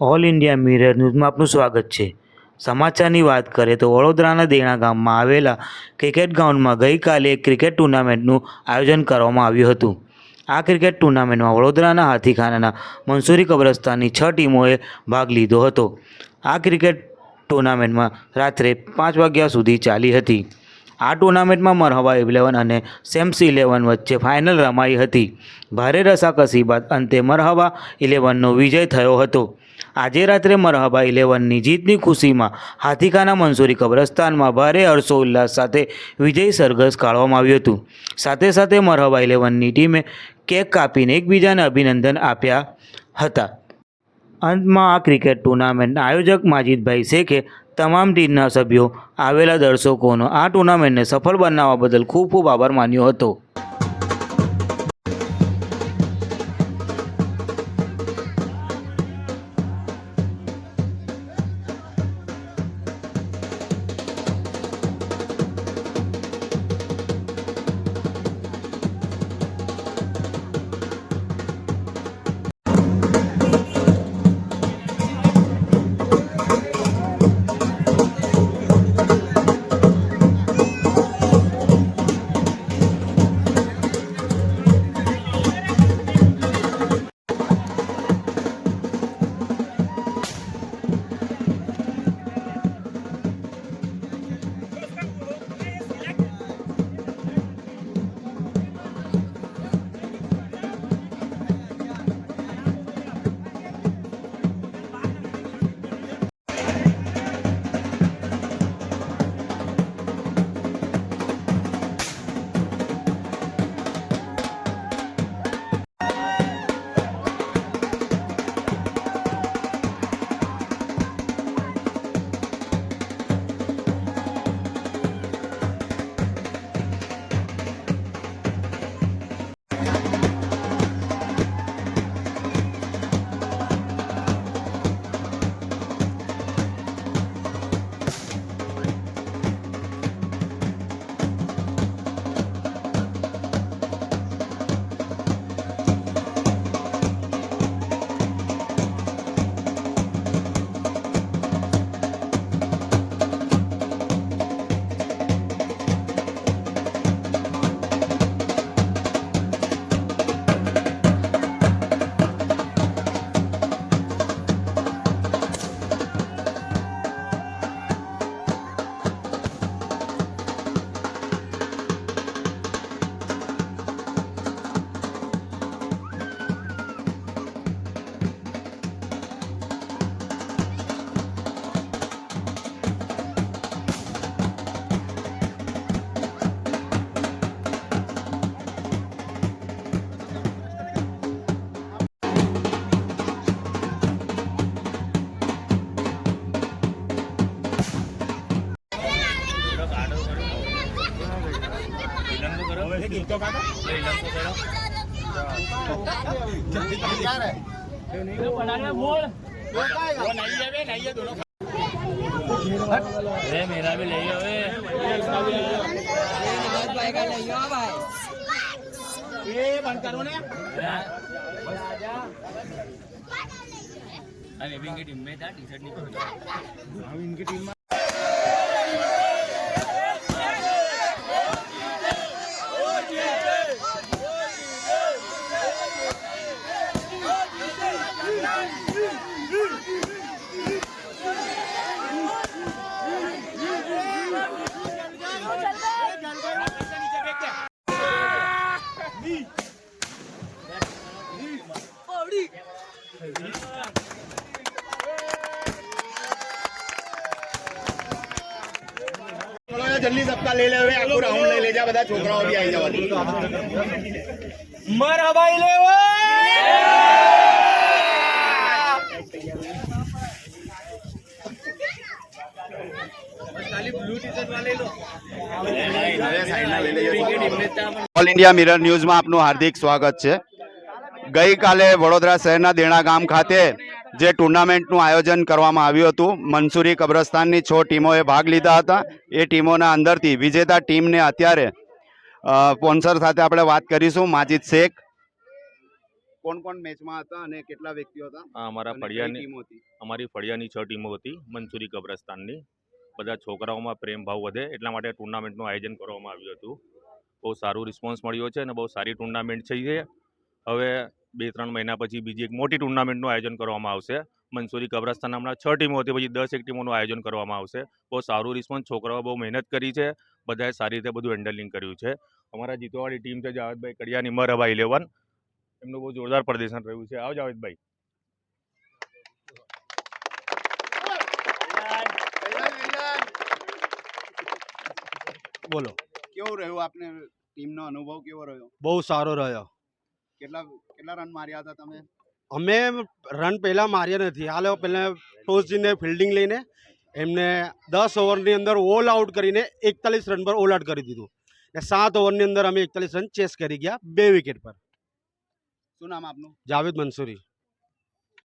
All India mirror ન્યૂઝમાં આપનું સ્વાગત છે। સમાચારની વાત કરીએ તો વડોદરાના દેણા ગામમાં આવેલા ક્રિકેટ ગ્રાઉન્ડમાં ગઈકાલે એક ક્રિકેટ ટુર્નામેન્ટનું આયોજન કરવામાં આવ્યું હતું। આ ક્રિકેટ ટુર્નામેન્ટમાં વડોદરાના હાથીખાનાના મંસૂરી કબ્રસ્તાનની 6 ટીમોએ ભાગ લીધો હતો। આ ક્રિકેટ ટુર્નામેન્ટમાં રાત્રે 5 વાગ્યા સુધી ચાલી હતી। આ ટુર્નામેન્ટમાં મરહબા 11 અને સેમ્સ 11 વચ્ચે ફાઇનલ રમાઈ હતી। ભારે રસાકસી બાદ અંતે મરહબા 11નો વિજય થયો હતો। આજે રાત્રે મરહબા 11ની જીતની ખુશીમાં હાથીખાના મંસૂરી કબ્રસ્તાનમાં ભારે હર્ષોલ્લાસ સાથે વિજય સરઘસ કાઢવામાં આવ્યું હતું। સાથે સાથે મરહબા 11ની ટીમે કેક કાપીને એકબીજાને અભિનંદન આપ્યા હતા। અંતમાં આ ક્રિકેટ ટુર્નામેન્ટના આયોજક માજીદભાઈ શેખે તમામ ટીમના સભ્યો, આવેલા દર્શકોનો આ ટુર્નામેન્ટને સફળ બનાવવા બદલ ખૂબ ખૂબ આભાર માન્યો હતો। मेरा भी ले बंद करो ने अरे इनकी टीम में था टी-शर्ट नहीं इनकी टीम में जल्दी सबका ले ले आखो राउंड ले जा बता छोकराओ भी आई जावा मरहबा 11 खाली ब्लू टी-शर्ट वाले लो ऑल इंडिया मिरर न्यूज में आपનું हार्दिक स्वागत है। गई काले वडोदरा शहरना देणा गाम खाते जे टूर्नामेंटનું आयोजन કરવામાં આવ્યું હતું। મંસૂરી કબ્રસ્તાનની 6 ટીમોએ ભાગ લીધા હતા। એ ટીમોના અંદરથી વિજેતા ટીમને અત્યારે સ્પોન્સર સાથે આપણે વાત કરીશું। માજીદ શેખ કોણ કોણ મેચમાં હતા અને કેટલા વ્યક્તિઓ હતા આ અમારા અને કઈ ફળિયાની ટીમો હતી? અમારી ફળિયાની 6 ટીમો હતી મંસૂરી કબ્રસ્તાનની. બધા છોકરાઓમાં પ્રેમ ભાવ વધે એટલા માટે ટુર્નામેન્ટનું આયોજન કરવામાં આવ્યું હતું. બહુ સારું રિસ્પોન્સ મળ્યો છે અને બહુ સારી ટુર્નામેન્ટ છે. હવે 2-3 મહિના પછી બીજી એક મોટી ટુર્નામેન્ટનું આયોજન કરવામાં આવશે. મંસૂરી કબ્રસ્તાન હમણાં 6 ટીમો હતી, પછી 10 ટીમોનું આયોજન કરવામાં આવશે. બહુ સારું રિસ્પોન્સ, છોકરાઓ બહુ મહેનત કરી છે, બધાએ સારી રીતે બધું હેન્ડલિંગ કર્યું છે. અમારા જીતવાવાળી ટીમ છે જાવેદભાઈ કડિયાની મરહબા 11, એમનું બહુ જોરદાર પ્રદર્શન રહ્યું છે. આવો જાવેદભાઈ. બોલો. કેવું રહ્યું આપને ટીમનો અનુભવ કેવો રહ્યો? બહુ સારો રહ્યો. કેટલા રન માર્યા હતા તમે? અમે રન પહેલાં માર્યા નથી. હાલ પહેલાં ટોસ જીને ફિલ્ડિંગ લઈને એમને 10 ઓવરની અંદર ઓલ આઉટ કરીને 41 રન પર ઓલ આઉટ કરી દીધું ને 7 ઓવરની અંદર અમે 41 રન ચેસ કરી ગયા 2 વિકેટ પર. શું નામ આપનું? જાવેદ મંસૂરી.